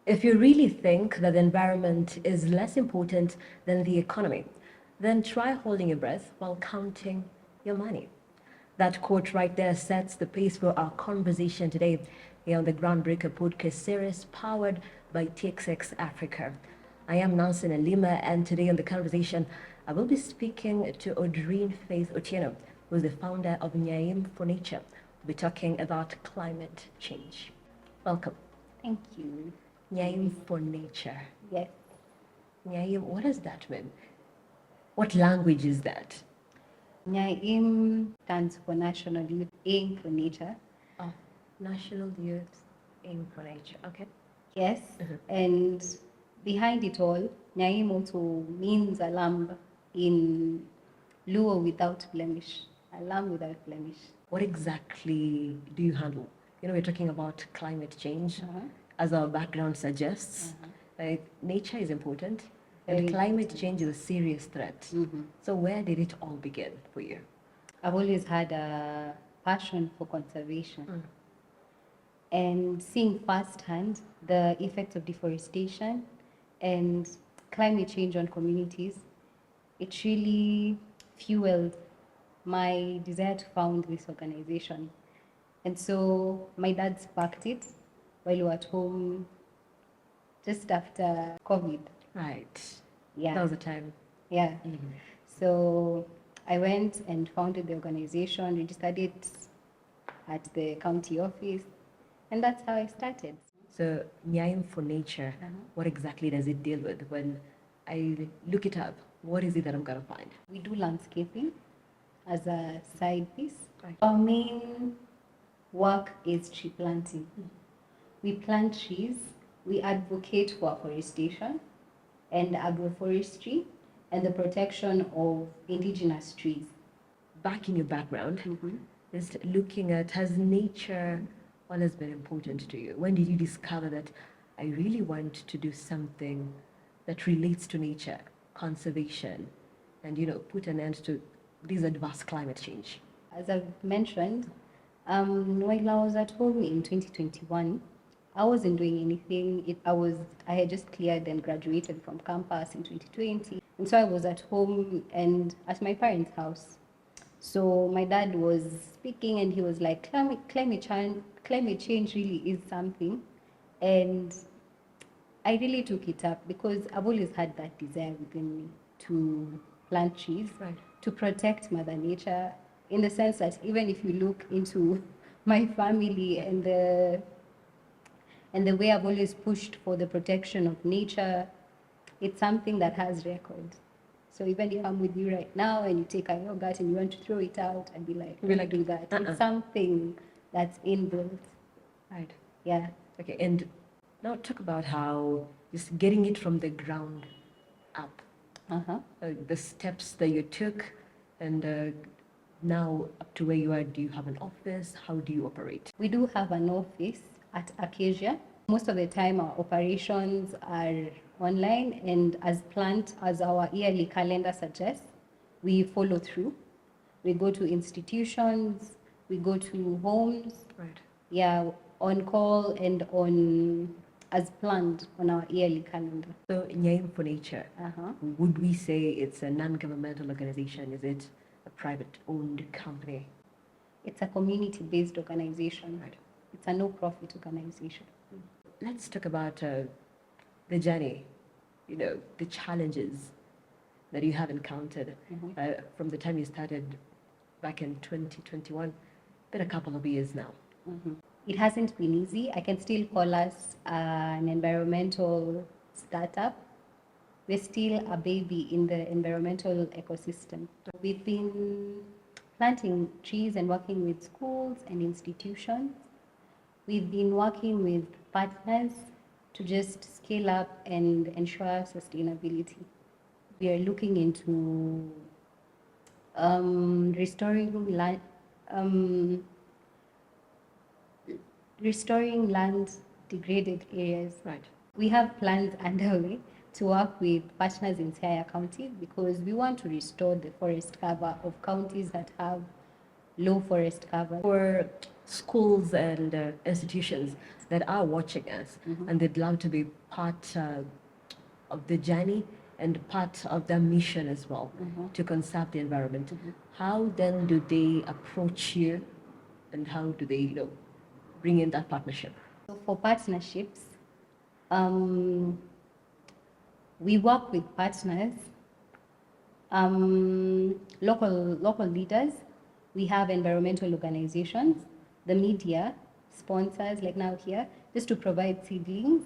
If you really think that the environment is less important than the economy, then try holding your breath while counting your money. That quote right there sets the pace for our conversation today here on the Groundbreaker Podcast Series powered by TXX Africa. I am Nancy Lima, and today on the conversation, I will be speaking to Audrine Faith, who is the founder of Nyaim for Nature. We'll be talking about climate change. Welcome. Thank you. Nyaim for Nature. Yes. Nyaim, what does that mean? What language is that? Nyaim stands for National Youth Aim for Nature. Oh, National Youth Aim for Nature. Okay. Yes. And behind it all, Nyaim also means a lamb in Luo without blemish. A lamb without blemish. What exactly do you handle? We're talking about climate change, as our background suggests. Nature is important, and climate change is a serious threat. So where did it all begin for you? I've always had a passion for conservation. And seeing firsthand the effects of deforestation and climate change on communities, it really fueled my desire to found this organization. And so my dad sparked it while we were at home just after COVID. Right. Yeah. That was the time. Yeah. So I went and founded the organization, registered it at the county office, and that's how I started. So Nyaim for Nature, what exactly does it deal with? When I look it up, what is it that I'm going to find? We do landscaping as a side piece. Right. Our main work is tree planting. We plant trees, we advocate for afforestation and agroforestry and the protection of indigenous trees. Back in your background, just looking at, has nature always been important to you? When did you discover that I really want to do something that relates to nature, conservation, and put an end to this adverse climate change? As I've mentioned, while I was at home in 2021, I wasn't doing anything. I had just cleared and graduated from campus in 2020. And so I was at home and at my parents' house. So my dad was speaking and he was like, climate change really is something. And I really took it up because I've always had that desire within me to plant trees, to protect Mother Nature, in the sense that even if you look into my family and the way I've always pushed for the protection of nature, it's something that has record. So even if I'm with you right now and you take a yogurt and you want to throw it out, I'd be like, do that. It's something that's inbuilt. Right. Yeah. Okay, and now talk about how just getting it from the ground up. The steps that you took, and now up to where you are. Do you have an office? How do you operate? We do have an office at Acacia. Most of the time our operations are online, and as planned, as our yearly calendar suggests, we follow through. We go to institutions, we go to homes. Right. Yeah, on call and on as planned on our yearly calendar. So Nyaim for Nature, would we say it's a non-governmental organization? Is it a private-owned company? It's a community-based organization. Right. It's a no-profit organization. Let's talk about the journey, the challenges that you have encountered from the time you started back in 2021. Been a couple of years now. It hasn't been easy. I can still call us an environmental startup. We're still a baby in the environmental ecosystem. We've been planting trees and working with schools and institutions. We've been working with partners to just scale up and ensure sustainability. We are looking into restoring land degraded areas. Right. We have plans underway to work with partners in Siaya County because we want to restore the forest cover of counties that have low forest cover. For schools and institutions that are watching us and they'd love to be part of the journey and part of their mission as well to conserve the environment, how then do they approach you and how do they, bring in that partnership? So for partnerships, we work with partners, local leaders. We have environmental organizations, the media, sponsors like now here, just to provide seedlings,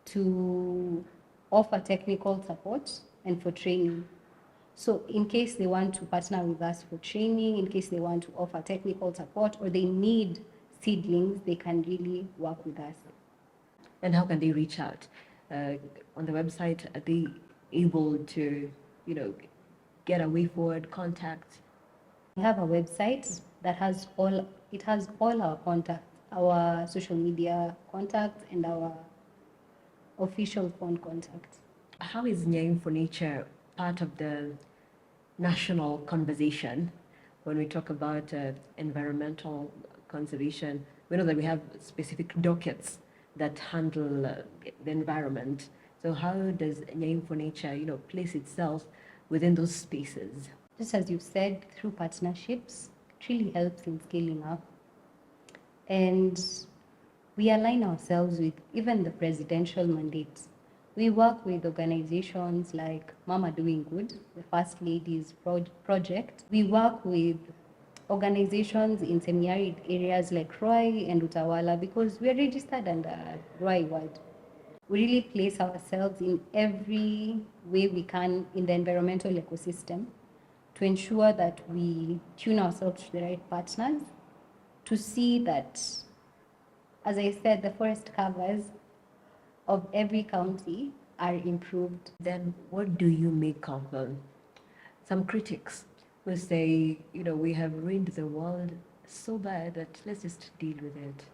to offer technical support and for training. So in case they want to partner with us for training, in case they want to offer technical support or they need seedlings, they can really work with us. And how can they reach out? On the website, are they able to, get a way forward, contact? We have a website that has all our contacts, our social media contacts and our official phone contacts. How is Nyaim for Nature part of the national conversation when we talk about environmental conservation? We know that we have specific dockets that handle the environment. So how does Nyaim for Nature, place itself within those spaces? Just as you said, through partnerships, it really helps in scaling up. And we align ourselves with even the presidential mandates. We work with organizations like Mama Doing Good, the First Lady's project. We work with organizations in semi-arid areas like Roy and Utawala because we are registered under Roy Ward. We really place ourselves in every way we can in the environmental ecosystem to ensure that we tune ourselves to the right partners, to see that, as I said, the forest covers of every county are improved. Then what do you make of some critics who say, we have ruined the world so bad that let's just deal with it?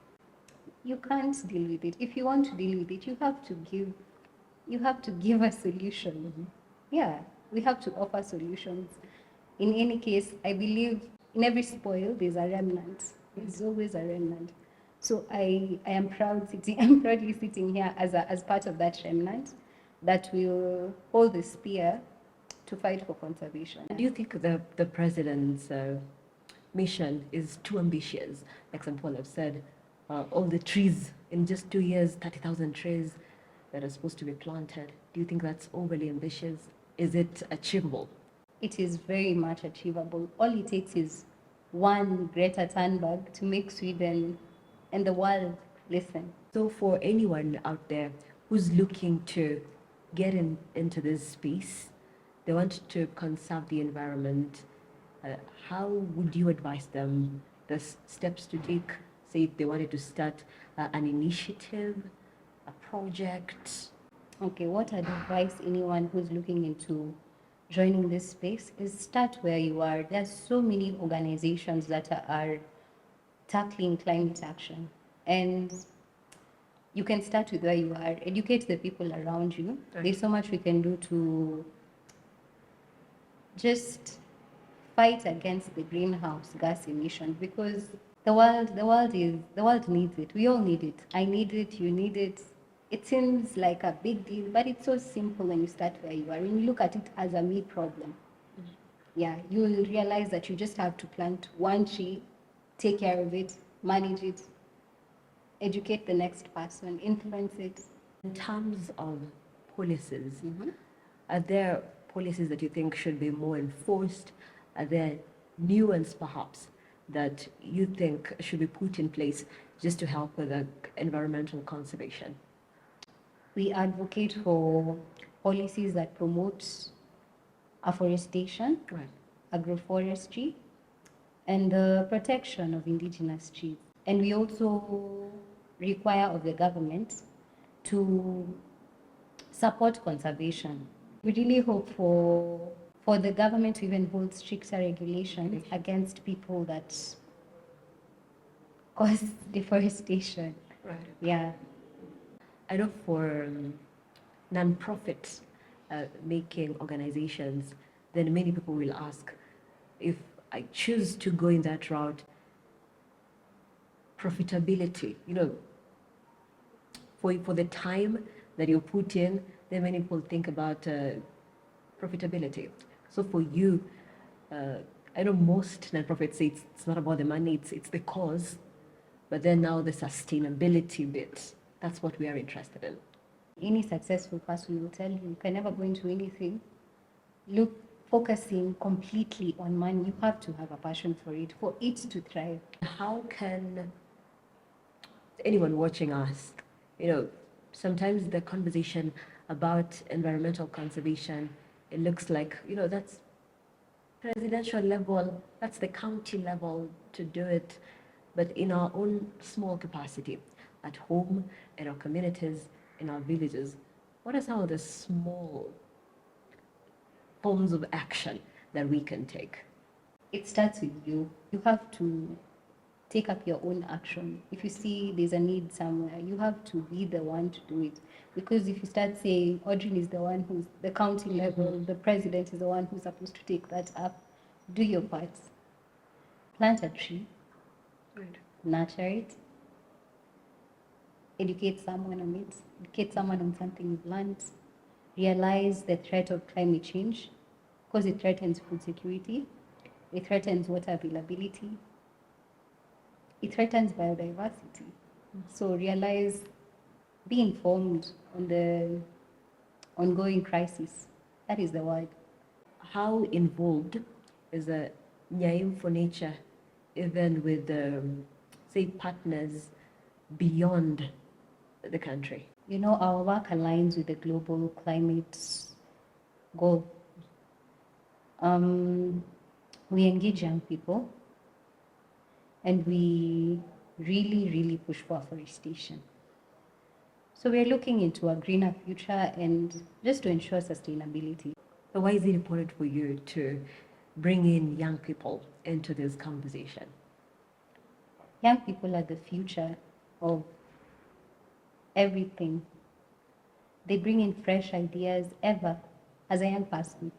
You can't deal with it. If you want to deal with it, you have to give a solution. Yeah, we have to offer solutions. In any case, I believe in every spoil there's a remnant. There's always a remnant. So I am proudly sitting here as part of that remnant that will hold the spear to fight for conservation. Do you think the president's mission is too ambitious? Like some people have said, all the trees in just 2 years, 30,000 trees that are supposed to be planted. Do you think that's overly ambitious? Is it achievable? It is very much achievable. All it takes is one Greta Thunberg to make Sweden and the world listen. So for anyone out there who's looking to get into this space, they want to conserve the environment, how would you advise them the steps to take? Say if they wanted to start an initiative, a project. Okay, what I'd advise anyone who's looking into joining this space is start where you are. There's so many organizations that are tackling climate action, and you can start with where you are. Educate the people around you. Right. There's so much we can do to just fight against the greenhouse gas emissions because the world needs it. We all need it. I need it. You need it. It seems like a big deal, but it's so simple when you start where you are. When you look at it as a me problem, yeah, you will realize that you just have to plant one tree, take care of it, manage it, educate the next person, influence it. In terms of policies, are there policies that you think should be more enforced? Are there new ones perhaps that you think should be put in place just to help with the environmental conservation? We advocate for policies that promote afforestation, Right. agroforestry, and the protection of indigenous trees. And we also require of the government to support conservation. We really hope for the government to even hold stricter regulations against people that cause deforestation. Right. Yeah. I know for non-profit making organizations, then many people will ask if I choose to go in that route, profitability, for the time that you put in, then many people think about profitability. So for you, I know most nonprofits say it's not about the money, it's the cause, but then now the sustainability bit, that's what we are interested in. Any successful person will tell you can never go into anything focusing completely on money. You have to have a passion for it to thrive. How can anyone watching us, sometimes the conversation about environmental conservation, it looks like, that's presidential level, that's the county level to do it. But in our own small capacity, at home, in our communities, in our villages, what are some of the small forms of action that we can take? It starts with you. You have to take up your own action. If you see there's a need somewhere, you have to be the one to do it. Because if you start saying Audrine is the one who's the county level, the president is the one who's supposed to take that up, do your part. Plant a tree, Right. nurture it, educate someone on it, educate someone on something you've learned, realize the threat of climate change, because it threatens food security, it threatens water availability, it threatens biodiversity. So realize, be informed on the ongoing crisis. That is the word. How involved is a Nyaim for Nature, even with, say, partners beyond the country? Our work aligns with the global climate goal. We engage young people, and we really, really push for afforestation. So we're looking into a greener future and just to ensure sustainability. So why is it important for you to bring in young people into this conversation? Young people are the future of everything. They bring in fresh ideas ever. As a young person,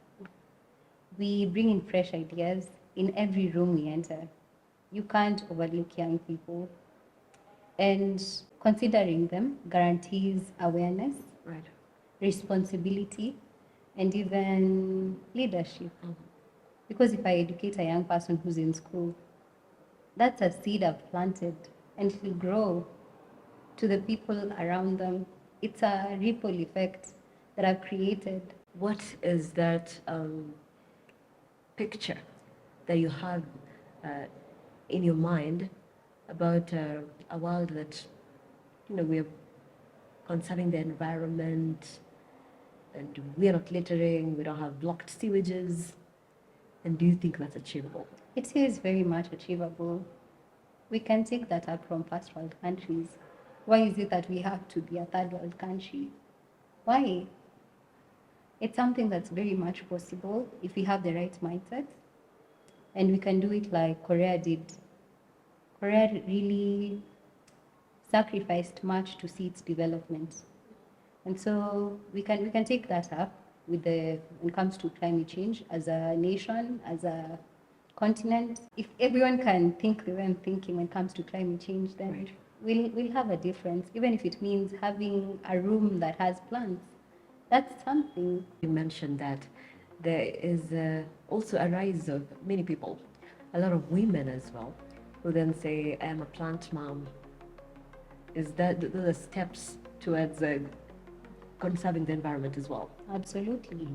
we bring in fresh ideas in every room we enter. You can't overlook young people. And considering them guarantees awareness, Right. responsibility, and even leadership. Because if I educate a young person who's in school, that's a seed I've planted, and it will grow to the people around them. It's a ripple effect that I've created. What is that picture that you have in your mind about a world that, we're conserving the environment, and we are not littering, we don't have blocked sewages, and do you think that's achievable? It is very much achievable. We can take that up from first world countries. Why is it that we have to be a third world country? Why? It's something that's very much possible if we have the right mindset, and we can do it like Korea did. Korea really sacrificed much to see its development. And so we can take that up when it comes to climate change as a nation, as a continent. If everyone can think the way I'm thinking when it comes to climate change, then Right. we'll have a difference, even if it means having a room that has plants. That's something. You mentioned that there is also a rise of many people, a lot of women as well, who then say, I'm a plant mom. Is that the steps towards conserving the environment as well? Absolutely.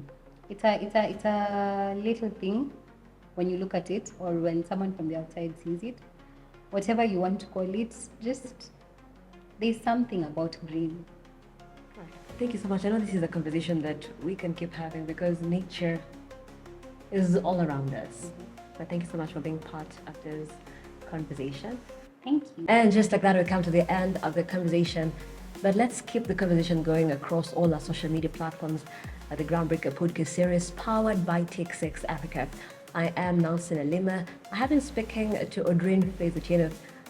It's a little thing when you look at it, or when someone from the outside sees it. Whatever you want to call it, just there's something about green. Thank you so much. I know this is a conversation that we can keep having because nature is all around us. But thank you so much for being part of this conversation. Thank you. And just like that, we come to the end of the conversation. But let's keep the conversation going across all our social media platforms at the Groundbreaker Podcast Series powered by Take 6 Africa. I am Nelson Alima. I have been speaking to Audrine Faith,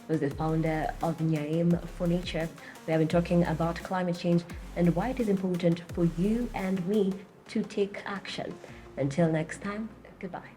who's the founder of Nyaim for Nature. We have been talking about climate change and why it is important for you and me to take action. Until next time, goodbye.